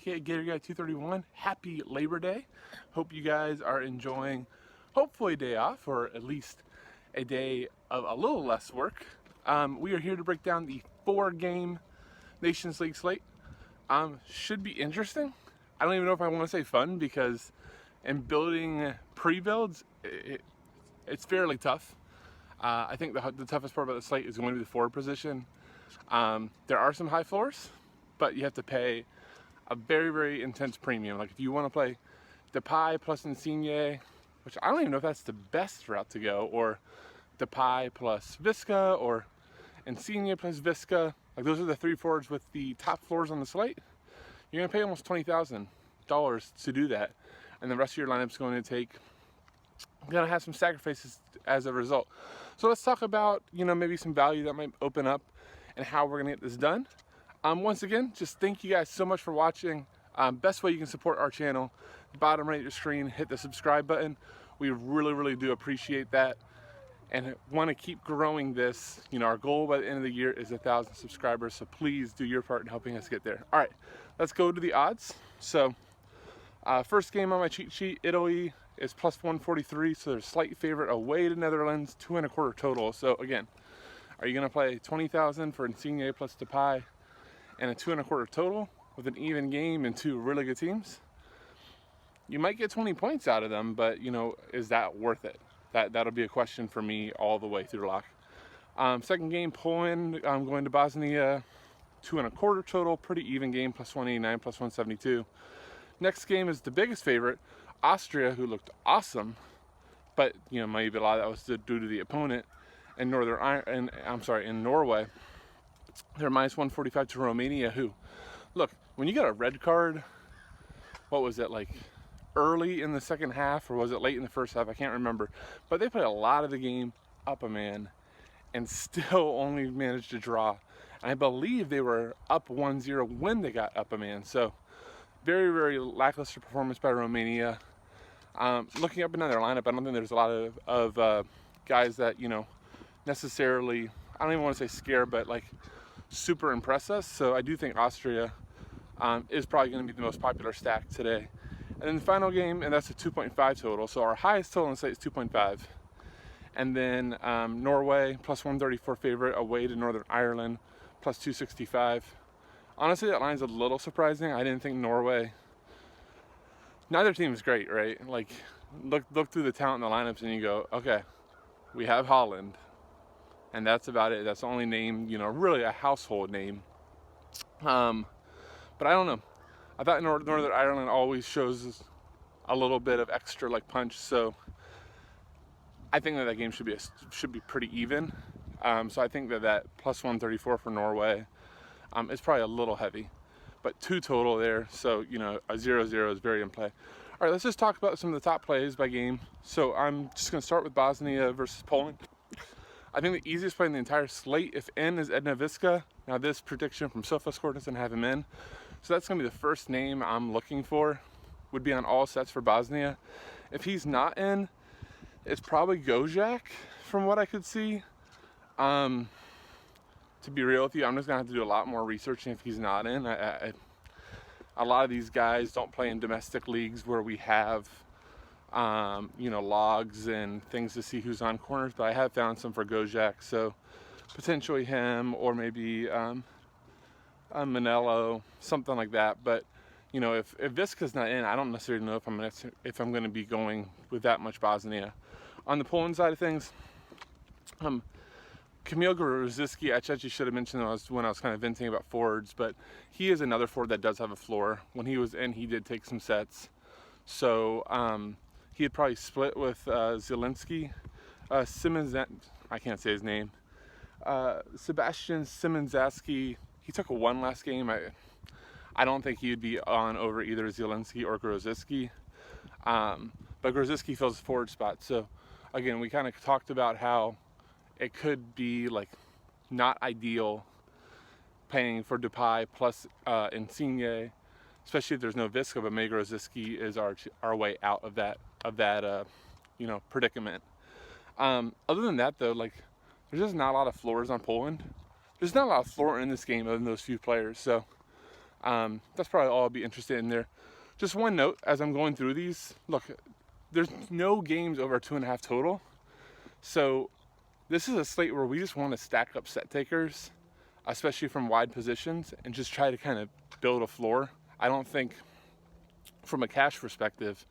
aka Gator Guy 231. Happy Labor Day. Hope you guys are enjoying, hopefully, a day off, or at least a day of a little less work. We are here to break down the 4-game Nations League slate. Should be interesting. I don't even know if I want to say fun, because in building pre-builds, it's fairly tough. I think the toughest part about the slate is going to be the forward position. There are some high floors, but you have to pay a very, very intense premium. Like if you want to play Depay plus Insigne, which I don't even know if that's the best route to go, or Depay plus Visca, or Insigne plus Visca. Like those are the 3 forwards with the top floors on the slate. You're gonna pay almost $20,000 to do that, and the rest of your lineup's going to take. You're gonna have some sacrifices as a result. So let's talk about, maybe some value that might open up and how we're gonna get this done. Once again, just thank you guys so much for watching. Best way you can support our channel, bottom right of your screen, hit the subscribe button. We really, really do appreciate that, and want to keep growing this. Our goal by the end of the year is 1,000 subscribers, so please do your part in helping us get there. All right, let's go to the odds. So first game on my cheat sheet, Italy is plus 143, so they're a slight favorite away to Netherlands, 2.25 total. So again, are you going to play 20,000 for Insigne plus Depay and a 2.25 total with an even game and 2 really good teams? You might get 20 points out of them, but is that worth it? That'll be a question for me all the way through lock. Second game, Poland. I'm going to Bosnia, 2.25 total, pretty even game, plus 189, plus 172. Next game is the biggest favorite, Austria, who looked awesome, but maybe a lot of that was due to the opponent. In Norway, they're minus 145 to Romania, who, look, when you got a red card, what was it, like early in the second half, or was it late in the first half? I can't remember, but they played a lot of the game up a man and still only managed to draw. And I believe they were up 1-0 when they got up a man. So very, very lackluster performance by Romania. Looking up and down their lineup, I don't think there's a lot of guys that necessarily, I don't even want to say scare, but like super impress us. So I do think Austria is probably going to be the most popular stack today. And then the final game, and that's a 2.5 total. So our highest total in the slate is 2.5. And then Norway, plus 134 favorite away to Northern Ireland, plus 265. Honestly, that line's a little surprising. I didn't think Norway, neither team is great, right? Like look through the talent in the lineups and you go, okay, we have Holland, and that's about it. That's the only name, really a household name. But I don't know. I thought Northern Ireland always shows a little bit of extra punch, so I think that game should be pretty even. So I think that plus 134 for Norway is probably a little heavy, but 2 total there. So a 0-0 is very in play. All right, let's just talk about some of the top plays by game. So I'm just going to start with Bosnia versus Poland. I think the easiest play in the entire slate, if in, is Edna Visca. Now this prediction from SofaScore doesn't have him in, so that's going to be the first name I'm looking for. Would be on all sets for Bosnia. If he's not in, it's probably Gojek from what I could see. To be real with you, I'm just going to have to do a lot more researching if he's not in. A lot of these guys don't play in domestic leagues where we have logs and things to see who's on corners, but I have found some for Gojek, so potentially him, or maybe Manello, something like that. But if Visca's not in, I don't necessarily know if I'm going to be going with that much Bosnia. On the Poland side of things, Kamil Grozicki, I actually should have mentioned when I was kind of venting about forwards, but he is another forward that does have a floor. When he was in, he did take some sets, so he had probably split with Zielinski. I can't say his name. Sebastian Simonzaski, he took a 1 last game. I don't think he would be on over either Zielinski or Grozicki. But Grozicki fills the forward spot. So again, we kind of talked about how it could be not ideal paying for Depay plus Insigne, especially if there's no Visca, but maybe Grozicki is our way out of that predicament. Other than that though, there's just not a lot of floors on Poland. There's not a lot of floor in this game other than those few players. So That's probably all I'll be interested in there. Just one note as I'm going through these, look, there's no games over 2.5 total. So this is a slate where we just want to stack up set takers, especially from wide positions, and just try to kind of build a floor. I don't think from a cash perspective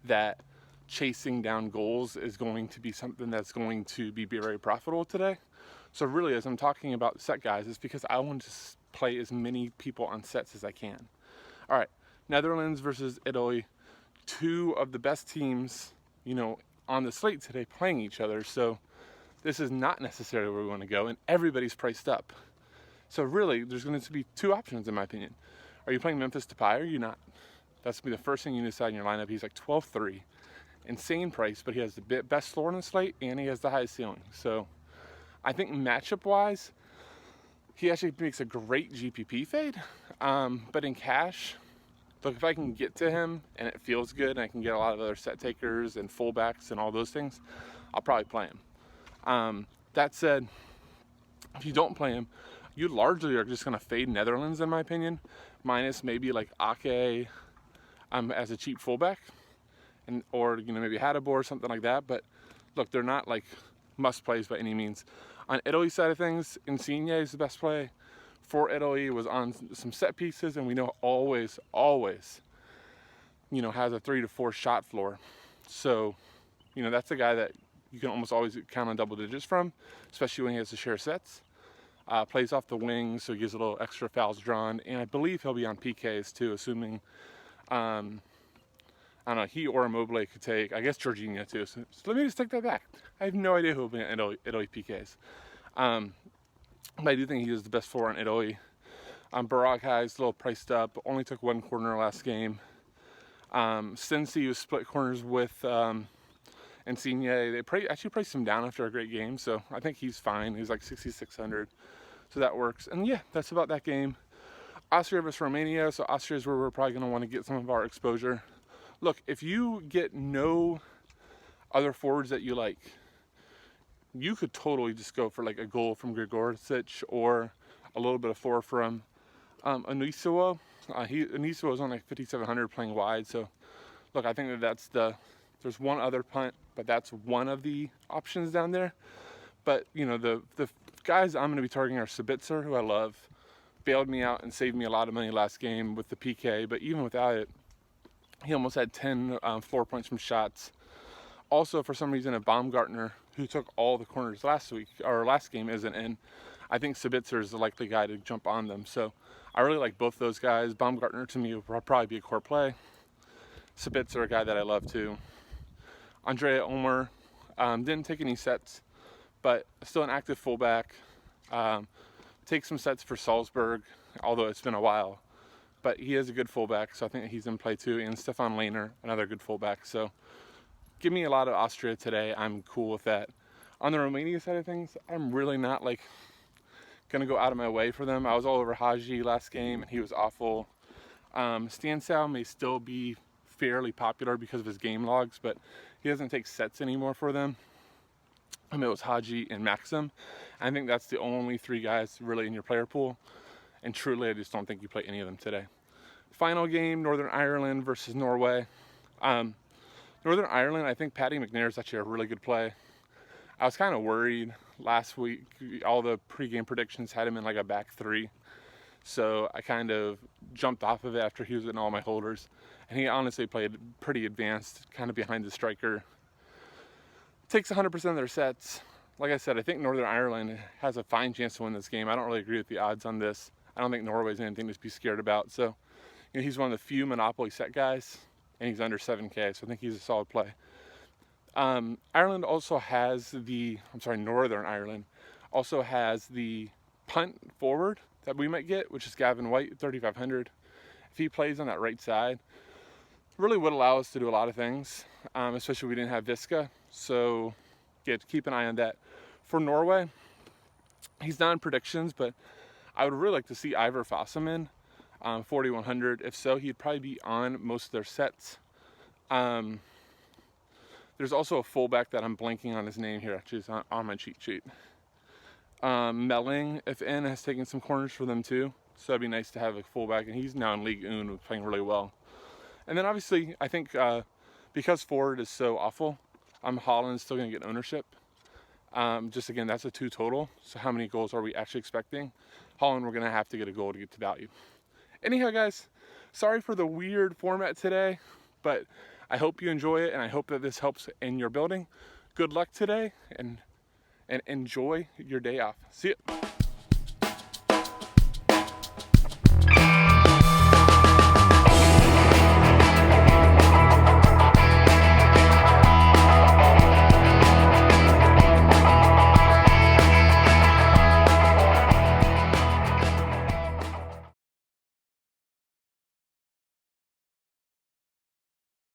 that chasing down goals is going to be something that's going to be very profitable today. So really, as I'm talking about set guys, it's because I want to play as many people on sets as I can. All right, Netherlands versus Italy, two of the best teams, on the slate today playing each other. So this is not necessarily where we want to go, and everybody's priced up. So really, there's going to be two options in my opinion. Are you playing Memphis Depay or are you not? That's going to be the first thing you decide in your lineup. He's like 12.3. Insane price, but he has the best floor on the slate and he has the highest ceiling. So I think matchup-wise, he actually makes a great GPP fade. But in cash, look, if I can get to him and it feels good and I can get a lot of other set takers and fullbacks and all those things, I'll probably play him. That said, if you don't play him, you largely are just going to fade Netherlands, in my opinion, minus maybe like Ake as a cheap fullback, or maybe Hadabor or something like that. But look, they're not like must plays by any means. On Italy's side of things, Insigne is the best play for Italy. Was on some set pieces, and we know always has a 3 to 4 shot floor. So that's a guy that you can almost always count on double digits from, especially when he has to share sets. Plays off the wing, so he gets a little extra fouls drawn, and I believe he'll be on PKs too, assuming I don't know, he or Immobile could take, I guess Jorginho too. So let me just take that back. I have no idea who will be in Italy PKs. But I do think he is the best four on Italy. Baragha is a little priced up, only took one corner last game. Sensi was split corners with Insigne. They actually priced him down after a great game, so I think he's fine. He's like 6,600, so that works. And yeah, that's about that game. Austria versus Romania, so Austria is where we're probably going to want to get some of our exposure. Look, if you get no other forwards that you like, you could totally just go for like a goal from Grigorcic or a little bit of floor from Anisoa. Anisoa is on like 5,700 playing wide. So look, I think that's there's one other punt, but that's one of the options down there. But the guys I'm going to be targeting are Sabitzer, who I love, bailed me out and saved me a lot of money last game with the PK. But even without it, he almost had 10 floor points from shots. Also, for some reason, a Baumgartner, who took all the corners last game, isn't in. I think Sabitzer is the likely guy to jump on them. So I really like both those guys. Baumgartner, to me, will probably be a core play. Sabitzer, a guy that I love too. Andrea Omer didn't take any sets, but still an active fullback. Take some sets for Salzburg, although it's been a while. But he is a good fullback, so I think he's in play too. And Stefan Lehner, another good fullback. So give me a lot of Austria today. I'm cool with that. On the Romania side of things, I'm really not like gonna go out of my way for them. I was all over Haji last game, and he was awful. Stansau may still be fairly popular because of his game logs, but he doesn't take sets anymore for them. It was Haji and Maxim. I think that's the only three guys really in your player pool. And truly, I just don't think you play any of them today. Final game, Northern Ireland versus Norway. Northern Ireland, I think Paddy McNair is actually a really good play. I was kind of worried last week. All the pregame predictions had him in like a back three. So I kind of jumped off of it after he was in all my holders. And he honestly played pretty advanced, kind of behind the striker. Takes 100% of their sets. Like I said, I think Northern Ireland has a fine chance to win this game. I don't really agree with the odds on this. I don't think Norway's anything to be scared about. So, he's one of the few Monopoly set guys, and he's under 7K, so I think he's a solid play. Northern Ireland also has the punt forward that we might get, which is Gavin White, 3,500. If he plays on that right side, really would allow us to do a lot of things, especially if we didn't have Visca. So, keep an eye on that. For Norway, he's not in predictions, but I would really like to see Ivar Fossum 4,100. If so, he'd probably be on most of their sets. There's also a fullback that I'm blanking on his name here. Actually, it's on my cheat sheet. Melling, if in, has taken some corners for them too. so that'd be nice to have a fullback, and he's now in League One playing really well. And then obviously, I think because forward is so awful, Holland's still going to get ownership. Just again, that's a 2 total. So how many goals are we actually expecting? Holland, we're going to have to get a goal to get to value. Anyhow, guys, sorry for the weird format today, but I hope you enjoy it, and I hope that this helps in your building. Good luck today, and enjoy your day off. See ya.